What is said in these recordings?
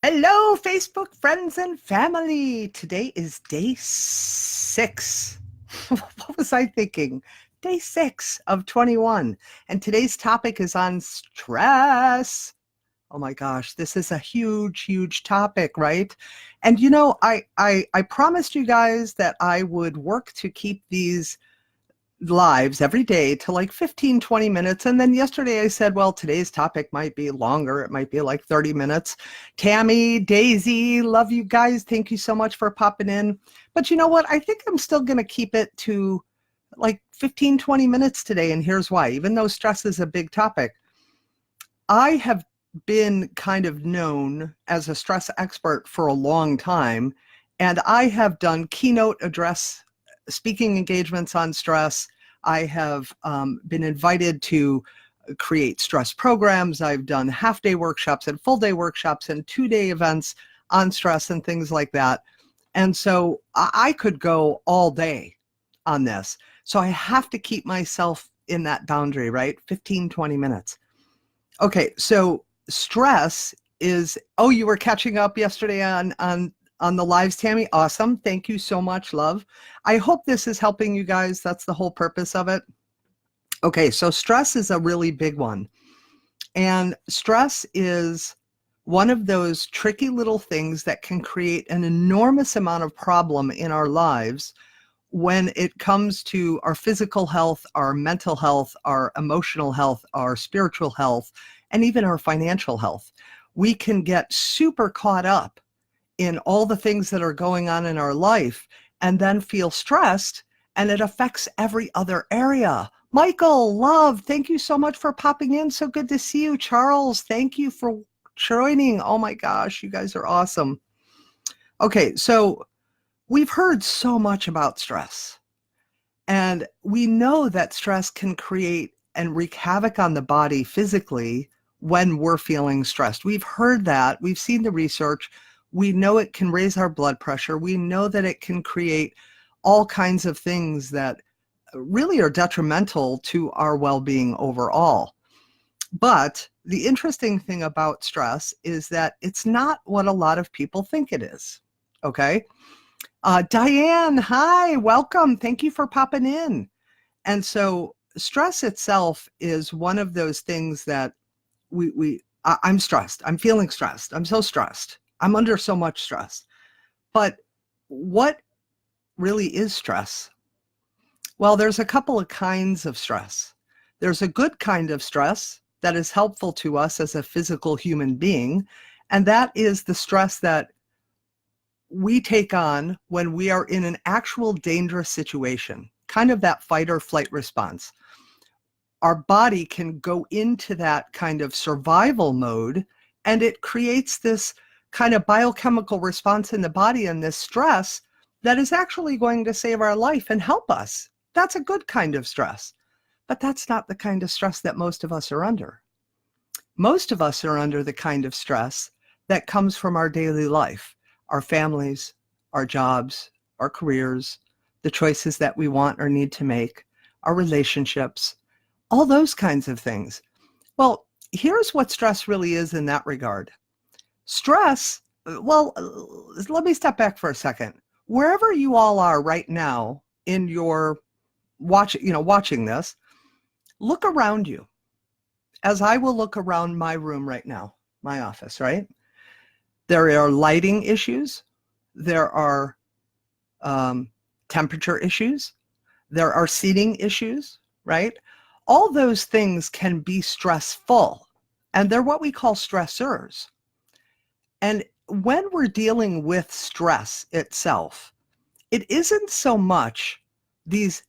Hello, Facebook friends and family. Today is day 6. What was I thinking? Day 6 of 21. And today's topic is on stress. Oh my gosh, this is a huge, huge topic, right? And I promised you guys that I would work to keep these lives every day to like 15, 20 minutes. And then yesterday I said, well, today's topic might be longer. It might be like 30 minutes. Tammy, Daisy, love you guys. Thank you so much for popping in. But you know what? I think I'm still going to keep it to like 15, 20 minutes today. And here's why. Even though stress is a big topic, I have been kind of known as a stress expert for a long time. And I have done keynote address speaking engagements on stress. I have been invited to create stress programs. I've done half-day workshops and full-day workshops and 2-day events on stress and things like that. And so I could go all day on this. So I have to keep myself in that boundary, right? 15, 20 minutes. Okay, so stress is, oh, you were catching up yesterday on the lives, Tammy. Awesome. Thank you so much, love. I hope this is helping you guys. That's the whole purpose of it. Okay, so stress is a really big one. And stress is one of those tricky little things that can create an enormous amount of problem in our lives when it comes to our physical health, our mental health, our emotional health, our spiritual health, and even our financial health. We can get super caught up in all the things that are going on in our life and then feel stressed, and it affects every other area. Michael, love, thank you so much for popping in. So good to see you. Charles, thank you for joining. Oh my gosh, you guys are awesome. Okay, so we've heard so much about stress, and we know that stress can create and wreak havoc on the body physically when we're feeling stressed. We've heard that. We've seen the research. We know it can raise our blood pressure. We know that it can create all kinds of things that really are detrimental to our well-being overall. But the interesting thing about stress is that it's not what a lot of people think it is. Okay? Diane, hi, welcome. Thank you for popping in. And so stress itself is one of those things that I'm stressed. I'm feeling stressed. I'm so stressed. I'm under so much stress. But what really is stress? Well, there's a couple of kinds of stress. There's a good kind of stress that is helpful to us as a physical human being, and that is the stress that we take on when we are in an actual dangerous situation, kind of that fight or flight response. Our body can go into that kind of survival mode, and it creates this kind of biochemical response in the body and this stress that is actually going to save our life and help us. That's a good kind of stress, but that's not the kind of stress that most of us are under. Most of us are under the kind of stress that comes from our daily life, our families, our jobs, our careers, the choices that we want or need to make, our relationships, all those kinds of things. Well, here's what stress really is in that regard. Stress, well, let me step back for a second. Wherever you all are right now in your watching this, look around you, as I will look around my room right now, my office, right? There are lighting issues. There are temperature issues. There are seating issues, right? All those things can be stressful, and they're what we call stressors. And when we're dealing with stress itself, it isn't so much these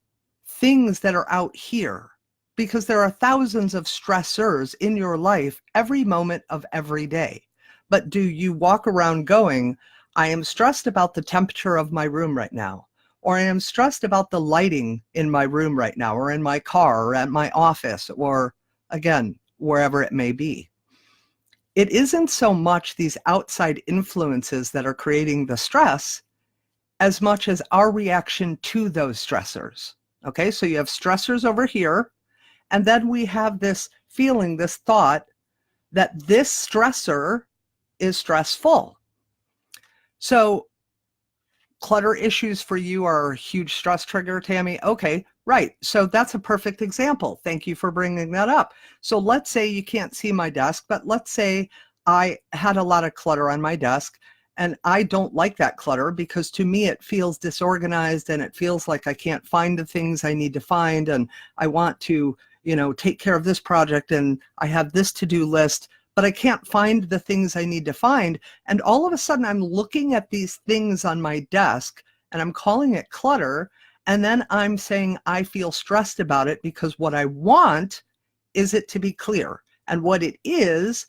things that are out here, because there are thousands of stressors in your life every moment of every day. But do you walk around going, I am stressed about the temperature of my room right now, or I am stressed about the lighting in my room right now, or in my car, or at my office, or again, wherever it may be? It isn't so much these outside influences that are creating the stress as much as our reaction to those stressors. Okay, so you have stressors over here, and then we have this feeling, this thought that this stressor is stressful. So clutter issues for you are a huge stress trigger, Tammy. Okay, right. So that's a perfect example. Thank you for bringing that up. So let's say you can't see my desk, but let's say I had a lot of clutter on my desk, and I don't like that clutter because to me it feels disorganized and it feels like I can't find the things I need to find, and I want to, take care of this project, and I have this to-do list, but I can't find the things I need to find. And all of a sudden I'm looking at these things on my desk and I'm calling it clutter. And then I'm saying I feel stressed about it because what I want is it to be clear. And what it is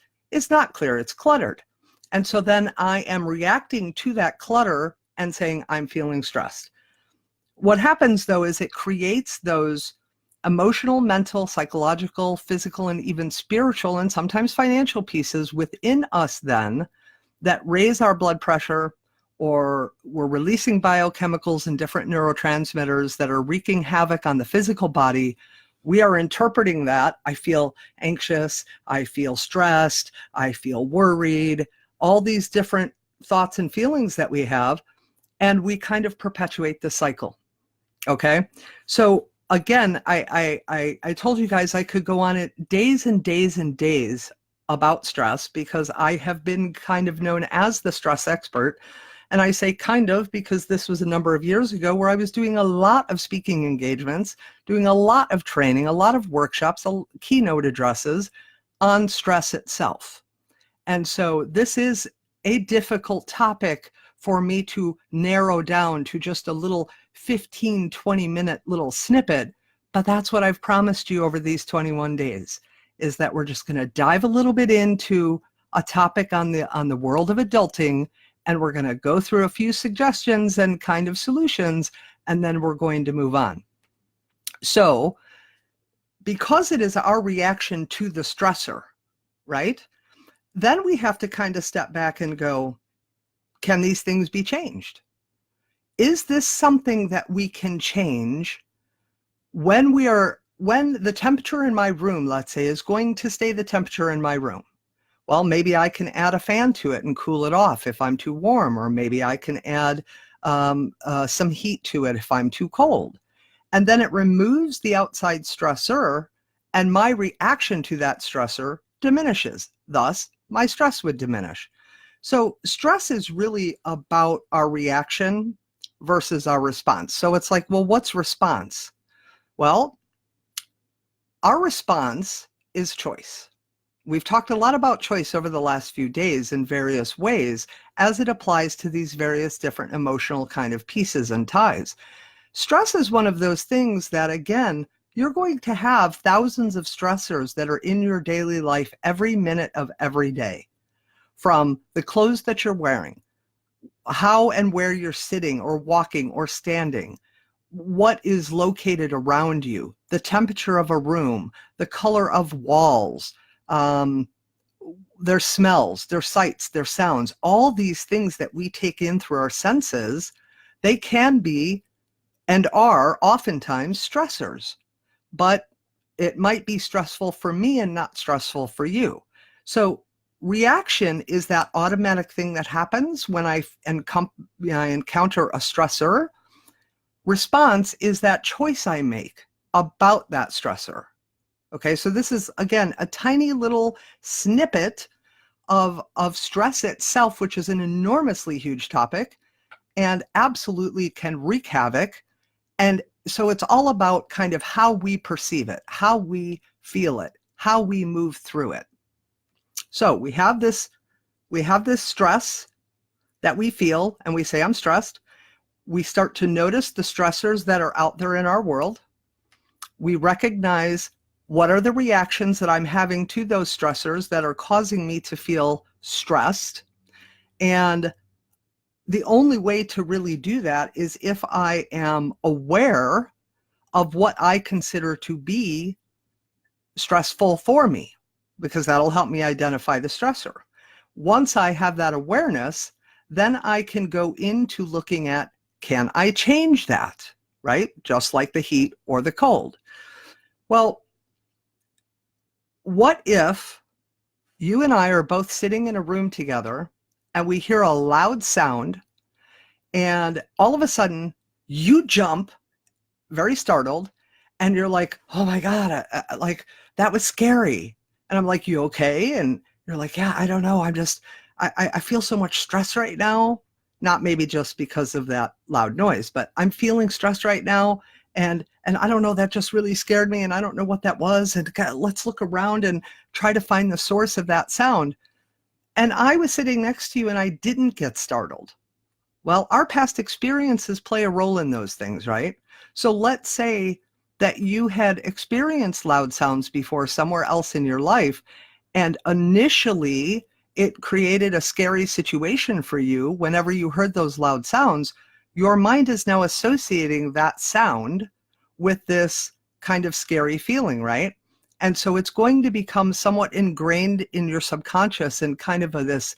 not clear, it's cluttered. And so then I am reacting to that clutter and saying I'm feeling stressed. What happens though is it creates those emotional, mental, psychological, physical, and even spiritual, and sometimes financial pieces within us then that raise our blood pressure, or we're releasing biochemicals and different neurotransmitters that are wreaking havoc on the physical body. We are interpreting that. I feel anxious, I feel stressed, I feel worried, all these different thoughts and feelings that we have, and we kind of perpetuate the cycle. Okay, so again, I told you guys I could go on it days and days and days about stress because I have been kind of known as the stress expert. And I say kind of because this was a number of years ago where I was doing a lot of speaking engagements, doing a lot of training, a lot of workshops, keynote addresses on stress itself. And so this is a difficult topic for me to narrow down to just a little 15, 20-minute little snippet, but that's what I've promised you over these 21 days, is that we're just going to dive a little bit into a topic on the world of adulting, and we're going to go through a few suggestions and kind of solutions, and then we're going to move on. So, because it is our reaction to the stressor, right? Then we have to kind of step back and go, can these things be changed? Is this something that we can change when the temperature in my room, let's say, is going to stay the temperature in my room? Well, maybe I can add a fan to it and cool it off if I'm too warm, or maybe I can add some heat to it if I'm too cold. And then it removes the outside stressor, and my reaction to that stressor diminishes. Thus, my stress would diminish. So stress is really about our reaction versus our response. So it's like, well, what's response? Well, our response is choice. We've talked a lot about choice over the last few days in various ways as it applies to these various different emotional kind of pieces and ties. Stress is one of those things that, again, you're going to have thousands of stressors that are in your daily life every minute of every day. From the clothes that you're wearing, how and where you're sitting or walking or standing, what is located around you, the temperature of a room, the color of walls, their smells, their sights, their sounds, all these things that we take in through our senses, they can be and are oftentimes stressors, but it might be stressful for me and not stressful for you. So reaction is that automatic thing that happens when I encounter a stressor. Response is that choice I make about that stressor. Okay, so this is, again, a tiny little snippet of stress itself, which is an enormously huge topic and absolutely can wreak havoc. And so it's all about kind of how we perceive it, how we feel it, how we move through it. So we have this stress that we feel, and we say, I'm stressed. We start to notice the stressors that are out there in our world. We recognize what are the reactions that I'm having to those stressors that are causing me to feel stressed. And the only way to really do that is if I am aware of what I consider to be stressful for me, because that'll help me identify the stressor. Once I have that awareness, then I can go into looking at, can I change that, right? Just like the heat or the cold. Well, what if You and I are both sitting in a room together and we hear a loud sound, and all of a sudden you jump very startled and you're like, oh my God, like that was scary. And I'm like, you okay? And you're like, yeah, I don't know. I feel so much stress right now. Not maybe just because of that loud noise, but I'm feeling stressed right now. And I don't know, that just really scared me. And I don't know what that was. And God, let's look around and try to find the source of that sound. And I was sitting next to you and I didn't get startled. Well, our past experiences play a role in those things, right? So let's say that you had experienced loud sounds before somewhere else in your life, and initially it created a scary situation for you. Whenever you heard those loud sounds, your mind is now associating that sound with this kind of scary feeling, right? And so it's going to become somewhat ingrained in your subconscious and kind of this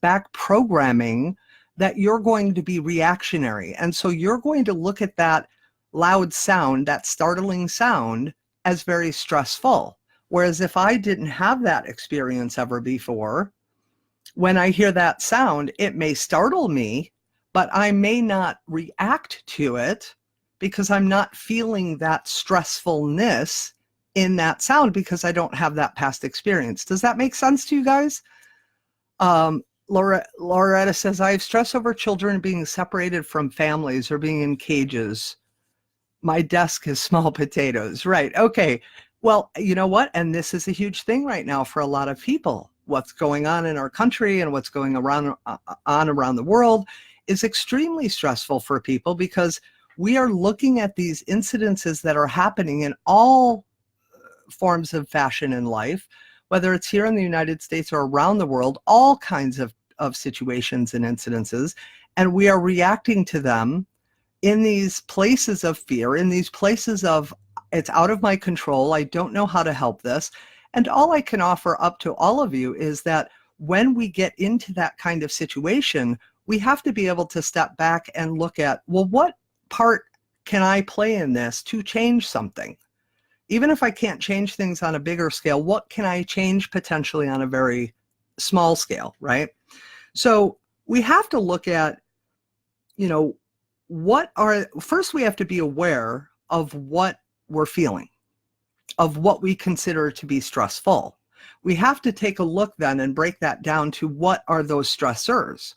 back programming that you're going to be reactionary. And so you're going to look at that loud sound, that startling sound, as very stressful. Whereas if I didn't have that experience ever before, when I hear that sound, it may startle me, but I may not react to it because I'm not feeling that stressfulness in that sound because I don't have that past experience. Does that make sense to you guys? Loretta says, I have stress over children being separated from families or being in cages. My desk is small potatoes. Right. Okay. Well, you know what? And this is a huge thing right now for a lot of people. What's going on in our country and what's going around the world is extremely stressful for people because we are looking at these incidences that are happening in all forms of fashion in life, whether it's here in the United States or around the world, all kinds of situations and incidences, and we are reacting to them in these places of fear, in these places of, it's out of my control, I don't know how to help this. And all I can offer up to all of you is that when we get into that kind of situation, we have to be able to step back and look at, well, what part can I play in this to change something? Even if I can't change things on a bigger scale, what can I change potentially on a very small scale, right? So we have to look at, first we have to be aware of what we're feeling, of what we consider to be stressful. We have to take a look then and break that down to what are those stressors.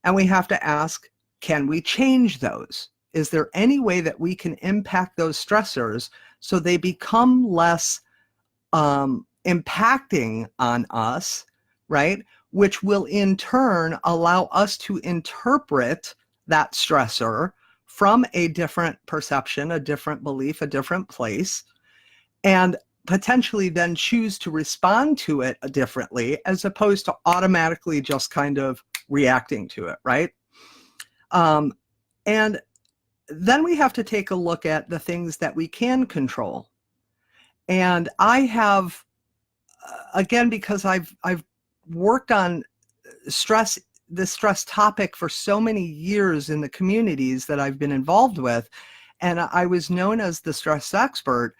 And we have to ask, can we change those? Is there any way that we can impact those stressors so they become less impacting on us, right? Which will in turn allow us to interpret that stressor from a different perception, a different belief, a different place, and potentially then choose to respond to it differently as opposed to automatically just kind of reacting to it, right? And then we have to take a look at the things that we can control. And I have, again, because I've worked on this stress topic for so many years in the communities that I've been involved with, and I was known as the stress expert,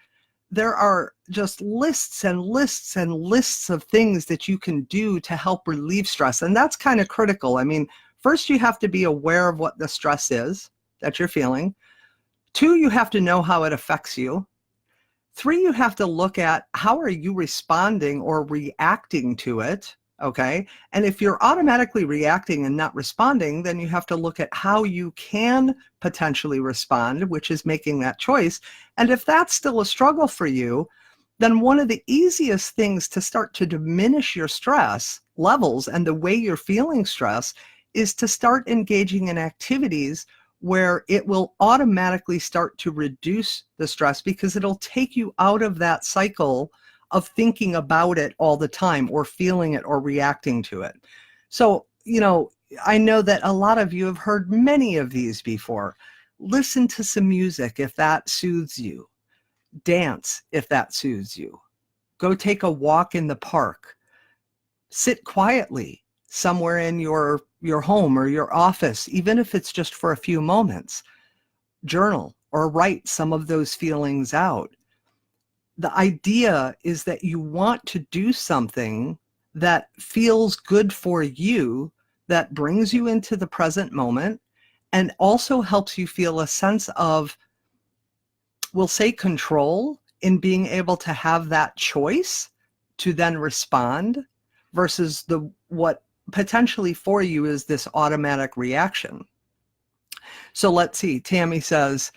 there are just lists and lists and lists of things that you can do to help relieve stress. And that's kind of critical. I mean, first you have to be aware of what the stress is that you're feeling. 2, you have to know how it affects you. 3, you have to look at how are you responding or reacting to it, okay? And if you're automatically reacting and not responding, then you have to look at how you can potentially respond, which is making that choice. And if that's still a struggle for you, then one of the easiest things to start to diminish your stress levels and the way you're feeling stress is to start engaging in activities where it will automatically start to reduce the stress because it'll take you out of that cycle of thinking about it all the time or feeling it or reacting to it. So, I know that a lot of you have heard many of these before. Listen to some music if that soothes you. Dance if that soothes you. Go take a walk in the park. Sit quietly somewhere in your home or your office, even if it's just for a few moments. Journal or write some of those feelings out. The idea is that you want to do something that feels good for you, that brings you into the present moment, and also helps you feel a sense of, we'll say, control in being able to have that choice to then respond versus what potentially for you is this automatic reaction. So let's see, Tammy says,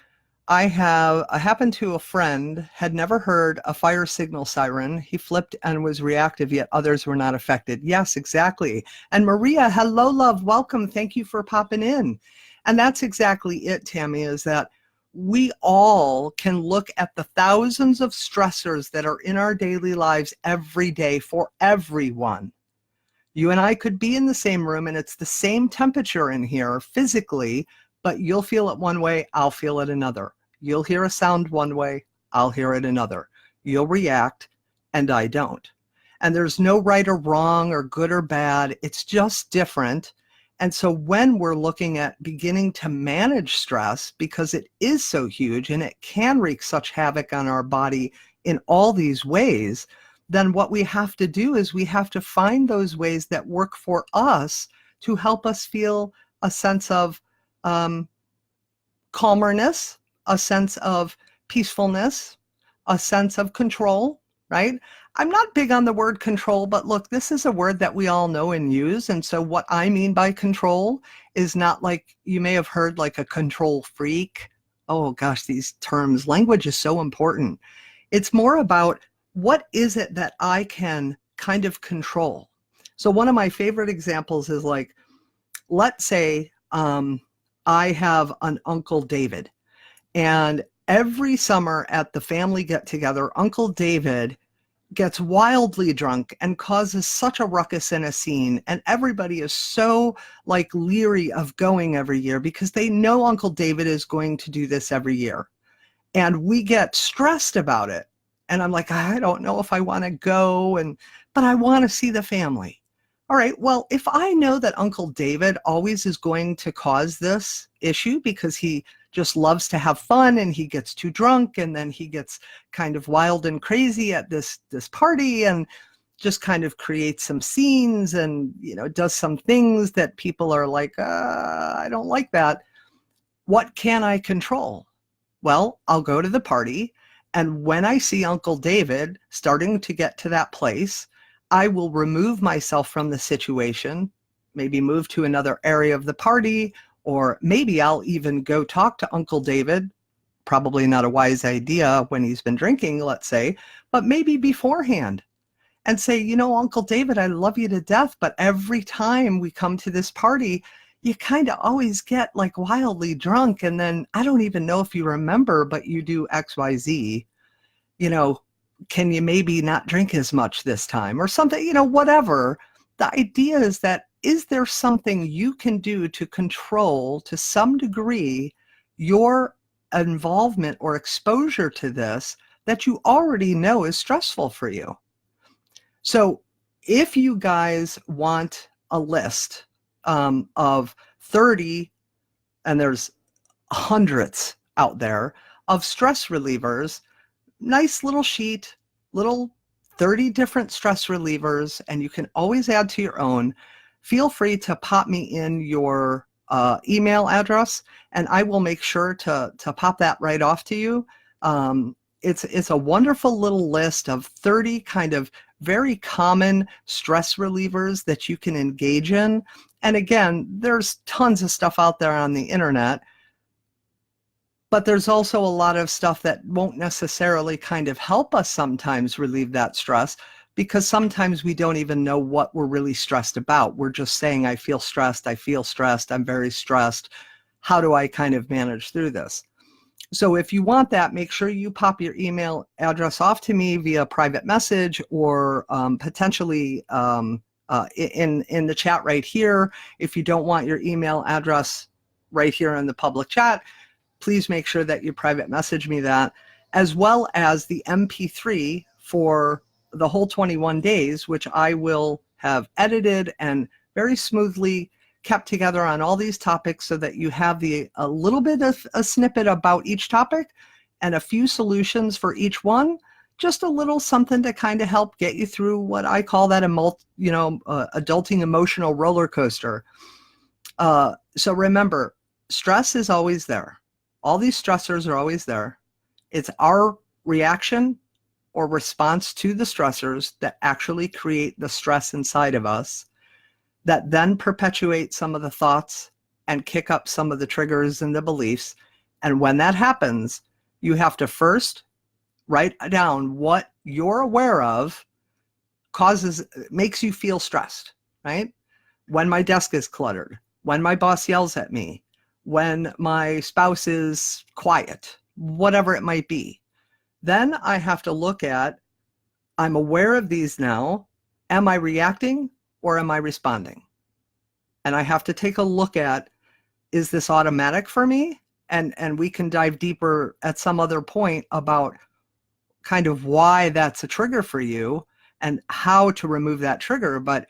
I happened to a friend, had never heard a fire signal siren. He flipped and was reactive, yet others were not affected. Yes, exactly. And Maria, hello, love, welcome. Thank you for popping in. And that's exactly it, Tammy, is that we all can look at the thousands of stressors that are in our daily lives every day for everyone. You and I could be in the same room and it's the same temperature in here physically, but you'll feel it one way, I'll feel it another. You'll hear a sound one way, I'll hear it another. You'll react, and I don't. And there's no right or wrong or good or bad. It's just different. And so when we're looking at beginning to manage stress, because it is so huge and it can wreak such havoc on our body in all these ways, then what we have to do is we have to find those ways that work for us to help us feel a sense of calmness, a sense of peacefulness, a sense of control, right? I'm not big on the word control, but look, this is a word that we all know and use. And so what I mean by control is not like you may have heard like a control freak. Oh gosh, these terms, language is so important. It's more about what is it that I can kind of control. So one of my favorite examples is like, let's say I have an Uncle David. And every summer at the family get-together, Uncle David gets wildly drunk and causes such a ruckus in a scene. And everybody is so like leery of going every year because they know Uncle David is going to do this every year. And we get stressed about it. And I'm like, I don't know if I want to go, but I want to see the family. All right, well, if I know that Uncle David always is going to cause this issue because he just loves to have fun and he gets too drunk and then he gets kind of wild and crazy at this party and just kind of creates some scenes and, does some things that people are like, I don't like that. What can I control? Well, I'll go to the party, and when I see Uncle David starting to get to that place, I will remove myself from the situation, maybe move to another area of the party, or maybe I'll even go talk to Uncle David. Probably not a wise idea when he's been drinking, let's say, but maybe beforehand and say, Uncle David, I love you to death, but every time we come to this party, you kind of always get like wildly drunk. And then I don't even know if you remember, but you do X, Y, Z, can you maybe not drink as much this time or something, whatever. The idea is that, is there something you can do to control to some degree your involvement or exposure to this that you already know is stressful for you? So if you guys want a list of 30, and there's hundreds out there of stress relievers, nice little sheet, little 30 different stress relievers, and you can always add to your own. Feel free to pop me in your email address, and I will make sure to pop that right off to you. It's a wonderful little list of 30 kind of very common stress relievers that you can engage in. And again, there's tons of stuff out there on the internet, but there's also a lot of stuff that won't necessarily kind of help us sometimes relieve that stress, because sometimes we don't even know what we're really stressed about. We're just saying, I feel stressed, I'm very stressed. How do I kind of manage through this? So if you want that, make sure you pop your email address off to me via private message or potentially in the chat right here. If you don't want your email address right here in the public chat, please make sure that you private message me that, as well as the MP3 for the whole 21 days, which I will have edited and very smoothly kept together on all these topics so that you have a little bit of a snippet about each topic and a few solutions for each one just a little something to kind of help get you through what I call that adulting emotional roller coaster. So remember, stress is always there. All these stressors are always there. It's our reaction or response to the stressors that actually create the stress inside of us, that then perpetuate some of the thoughts and kick up some of the triggers and the beliefs. And when that happens, you have to first write down what you're aware of makes you feel stressed, right? When my desk is cluttered, when my boss yells at me, when my spouse is quiet, whatever it might be. Then I have to look at, I'm aware of these now. Am I reacting or am I responding? And I have to take a look at, is this automatic for me? And we can dive deeper at some other point about kind of why that's a trigger for you and how to remove that trigger. But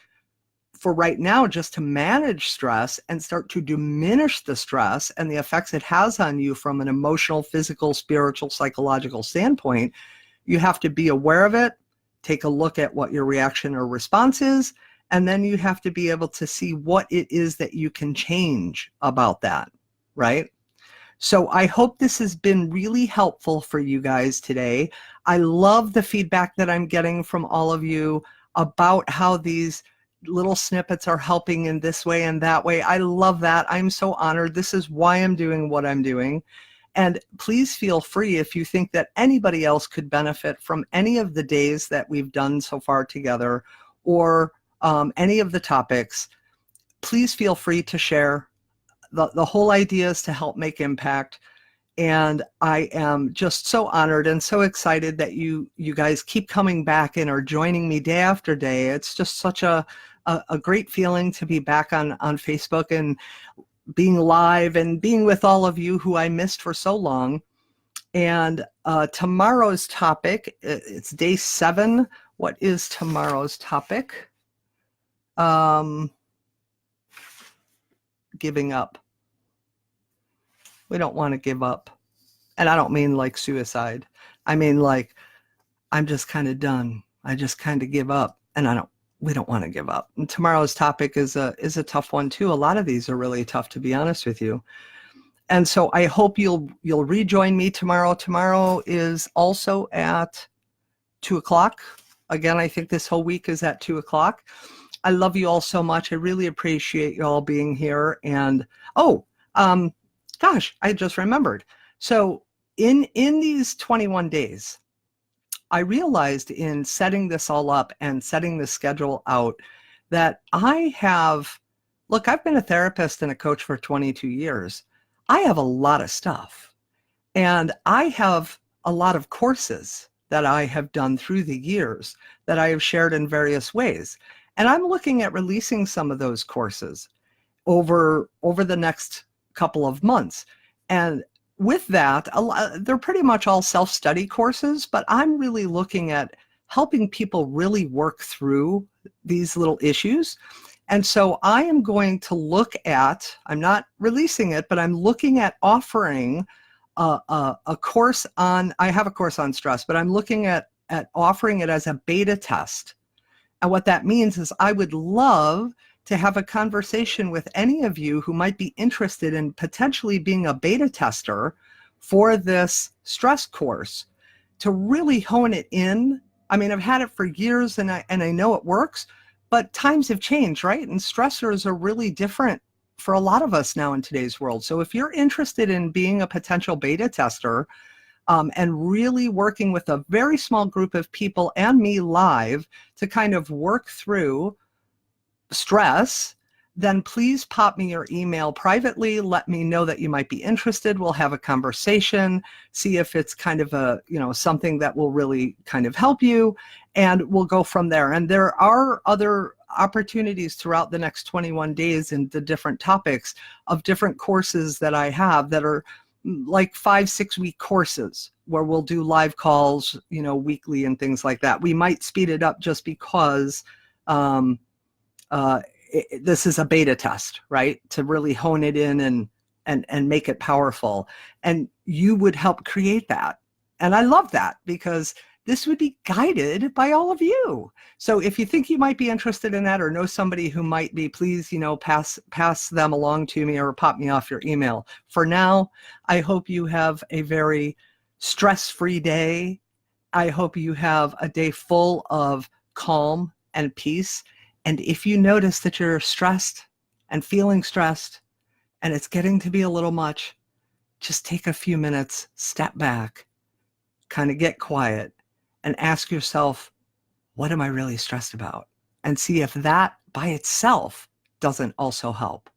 for right now, just to manage stress and start to diminish the stress and the effects it has on you from an emotional, physical, spiritual, psychological standpoint, you have to be aware of it, take a look at what your reaction or response is, and then you have to be able to see what it is that you can change about that, right? So I hope this has been really helpful for you guys today. I love the feedback that I'm getting from all of you about how these little snippets are helping in this way and that way. I love that. I'm so honored. This is why I'm doing what I'm doing. And please feel free, if you think that anybody else could benefit from any of the days that we've done so far together, or any of the topics, please feel free to share. The whole idea is to help make impact. And I am just so honored and so excited that you guys keep coming back and are joining me day after day. It's just such a great feeling to be back on Facebook and being live and being with all of you who I missed for so long. And tomorrow's topic, it's day 7. What is tomorrow's topic? Giving up. We don't want to give up. And I don't mean like suicide. I mean like, I'm just kind of done. I just kind of give up, and we don't want to give up. And tomorrow's topic is a tough one too. A lot of these are really tough, to be honest with you. And so I hope you'll rejoin me tomorrow. Tomorrow is also at 2 o'clock. Again, I think this whole week is at 2 o'clock. I love you all so much. I really appreciate you all being here. And gosh, I just remembered. So in these 21 days, I realized in setting this all up and setting the schedule out that I've been a therapist and a coach for 22 years. I have a lot of stuff, and I have a lot of courses that I have done through the years that I have shared in various ways. And I'm looking at releasing some of those courses over the next couple of months. And with that, they're pretty much all self-study courses, but I'm really looking at helping people really work through these little issues. And so I am going to look at, I'm not releasing it, but I'm looking at offering a course on, I have a course on stress, but I'm looking at offering it as a beta test. And what that means is I would love to have a conversation with any of you who might be interested in potentially being a beta tester for this stress course, to really hone it in. I mean, I've had it for years and I know it works, but times have changed, right? And stressors are really different for a lot of us now in today's world. So if you're interested in being a potential beta tester, and really working with a very small group of people and me live to kind of work through stress, then please pop me your email privately. Let me know that you might be interested. We'll have a conversation, see if it's kind of something that will really kind of help you, and we'll go from there. And there are other opportunities throughout the next 21 days in the different topics of different courses that I have that are like 5-6 week courses where we'll do live calls, weekly and things like that. We might speed it up just because this is a beta test, right? To really hone it in and make it powerful. And you would help create that. And I love that because this would be guided by all of you. So if you think you might be interested in that or know somebody who might be, please, pass them along to me or pop me off your email. For now, I hope you have a very stress-free day. I hope you have a day full of calm and peace. And if you notice that you're stressed and feeling stressed and it's getting to be a little much, just take a few minutes, step back, kind of get quiet, and ask yourself, what am I really stressed about? And see if that by itself doesn't also help.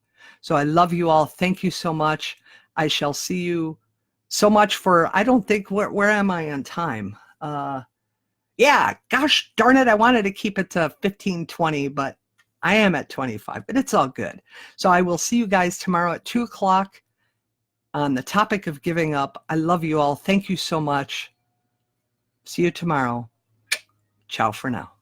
So I love you all. Thank you so much. I shall see you so much for, I don't think, where am I on time? Yeah, gosh darn it. I wanted to keep it to 15:20, but I am at 25, but it's all good. So I will see you guys tomorrow at 2 o'clock on the topic of giving up. I love you all. Thank you so much. See you tomorrow. Ciao for now.